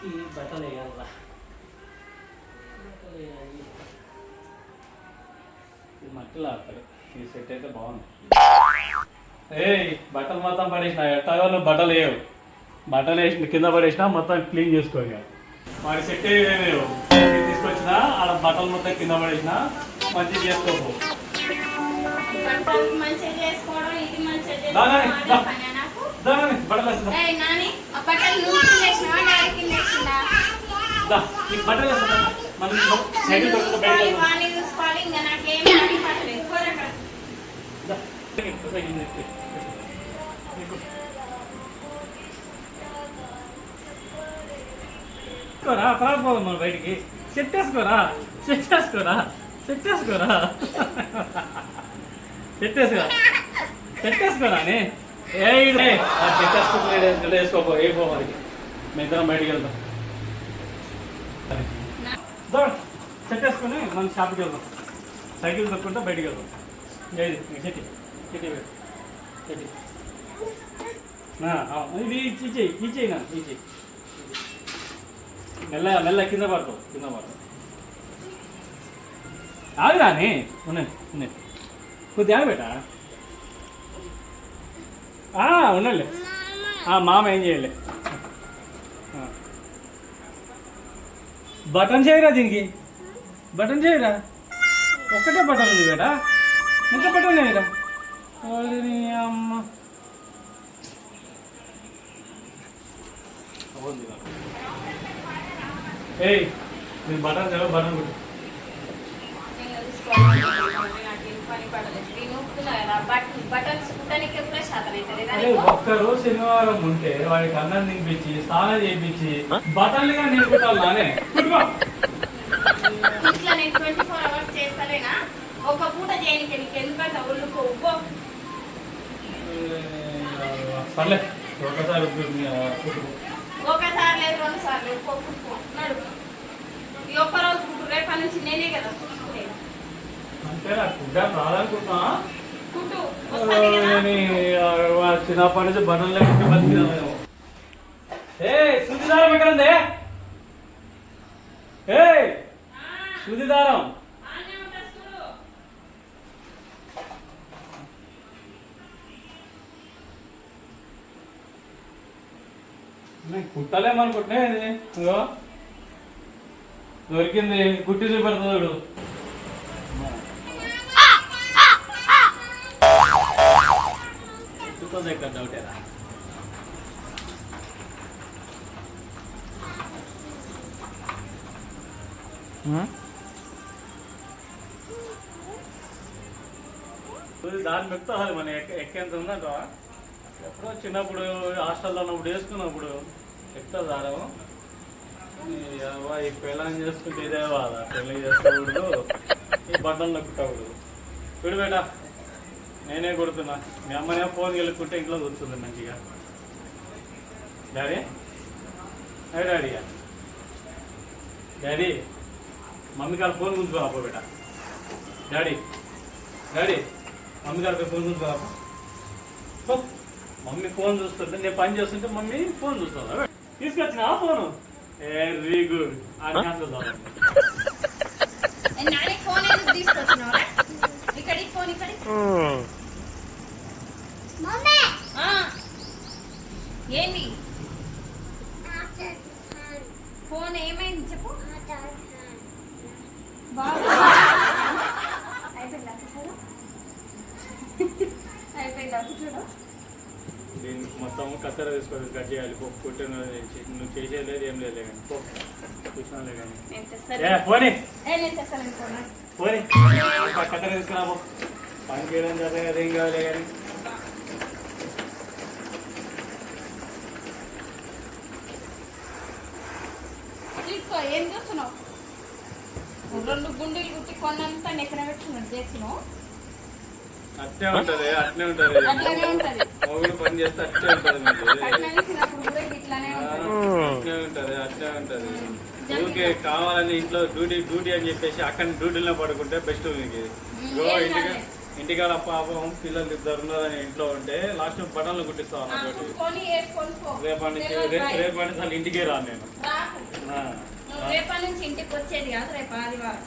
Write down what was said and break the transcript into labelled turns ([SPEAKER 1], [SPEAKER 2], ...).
[SPEAKER 1] ఈ బట్టలు వేయాలా బట్టలు వేయాలి. ఇది మట్టిలో ఆడతాడు. ఈ సెట్ అయితే బాగుంది. బట్టలు మొత్తం పడేసిన ఎట్టాగో నువ్వు బట్టలు వేయవు. బట్టలు వేసిన కింద పడేసినా మొత్తం క్లీన్ చేసుకోగా వాడి సెట్ వేయలేవు. తీసుకొచ్చినా ఆడ బట్టలు మొత్తం కింద పడేసినా మంచిగా చేసుకోపో. బట్టలు సైకిల్ రాకపోదాం మనం బయటికి. సెట్ వేసుకోరా సెట్ వేసుకోరా సెట్ వేసుకోరా సెట్ వేసుకోరా సెట్ వేసుకోరా అని వేసుకోపో ఏ పోవాలి. మేము ఇద్దరం బయటికి వెళ్తాం. సెట్ వేసుకొని మనం షాప్కి వెళ్దాం. సైకిల్ తొక్కుంటే బయటికి వెళ్దాం. చెట్టి చెట్టి చెట్టి ఇది ఇచ్చేయినా ఇచ్చేయి. మెల్ల కింద పడతావు కింద పడతావు. ఆగిరాని ఉన్నాయి ఉన్నాయి కొద్దిగా ఆగబెట్టా. ఉండండి. మామ ఏం చేయలే. బటన్ చేయరా దీనికి. బటన్ చేయరా. ఒక్కటే బటన్ ఉంది బేటా. ఇంకా బటన్ చేయరా. అమ్మ నేను బటన్ చదివా బటన్ కొట్టు. ఒక్కరోజు శనివారం ఉంటే వాడికి అన్నం తినిపించి స్నానం చేయించి బటన్లుగా నేర్పుతానే.
[SPEAKER 2] ఒక పూట చేయనికి ఎందుకంటే
[SPEAKER 1] సర్లే ఒకసారి
[SPEAKER 2] ఒకసారి లేదు 2 సార్లు నడు. ఈ ఒక్కరోజు కుట్టు. రేపటి నుంచి నేనే కదా చూసుకునేది.
[SPEAKER 1] అంతేనా కుడ్డా రాదనుకుంటున్నా.
[SPEAKER 2] కుట్టు
[SPEAKER 1] చిన్నప్పటి నుంచి బటన్ లేకుంటే బతికినా. శుద్ధిదారం ఎక్కడ ఉంది. శుద్ధిదారం కుట్టలేమనుకుంటున్నా. ఇదిగో దొరికింది. కుట్టి చూపెడతాడు. కుట్టుతుంది ఎక్కడ డౌటేరా. దాన్ని మెక్తాలి మన ఎక్కేంత ఉందంట. ఎప్పుడో చిన్నప్పుడు హాస్టల్లో ఉన్నప్పుడు వేసుకున్నప్పుడు ఎక్కువ దారం. ఈ పెళ్ళని చేసుకుంటే ఇదే వాళ్ళ పెళ్ళి చేసుకోకూడదు. ఈ బట్టలు నొక్కుతాడు. చూడు బేటా నేనే కొడుతున్నా. మీ అమ్మనే ఫోన్ వెళ్ళుకుంటే ఇంట్లో కూర్చుంది మంచిగా. డాడీ డాడీయా డాడీ మమ్మీ గారు ఫోన్ గుంజుకో అప్ప బేటా. డాడీ డాడీ మమ్మీ గారికి ఫోన్ గుంజుకో. మమ్మీ ఫోన్ చూస్తుంటే నేను పని చేస్తుంటే మమ్మీ ఫోన్ చూస్తుందా. తీసుకొచ్చిన ఆ ఫోను. Very good.
[SPEAKER 2] ఏంది ఫోన్ ఏమైంది చెప్పు. అయిపోయిందా చూడు.
[SPEAKER 1] దీన్ని మొత్తం కత్తెర తీసుకోవాలి. కట్ చేయాలి. కొట్టు నువ్వు చేసేది ఏం లేదు కానీ చూసినాలే కానీ పోనీ పోనీ కత్తెర తీసుకురాబో. పని చేయడం చేత కదా ఏం కావాలి కానీ.
[SPEAKER 2] తీసుకో. ఏం చూస్తున్నావు. 2 గుండెలు కుట్టి కొన్నంతా ఎక్కడ పెట్టుకున్నాడు చేసినావు.
[SPEAKER 1] అట్నే ఉంటది అట్నే ఉంటది. మొగుడు పని చేస్తే అట్నే ఉంటది. అట్నే ఉంటది అట్నే ఉంటది. ఊరికే కావాలని ఇంట్లో డ్యూటీ అని చెప్పేసి అక్కడ డ్యూటీలో పడుకుంటే బెస్ట్. మీకు ఇంటికాడ పాపం పిల్లలు ఇద్దరు ఉన్నారని ఇంట్లో ఉంటే లాస్ట్ బటన్లు కుట్టిస్తాను అన్నట్టు
[SPEAKER 2] కుట్టుకొని వేసుకొని పో.
[SPEAKER 1] రేపటి నుంచి రేపటి నుంచి అసలు ఇంటికే రాను నేను
[SPEAKER 2] రాకు.
[SPEAKER 1] ఆ,
[SPEAKER 2] నువ్వు రేపటి నుంచి ఇంటికి వచ్చేది కాదు, రేపు ఆదివారం.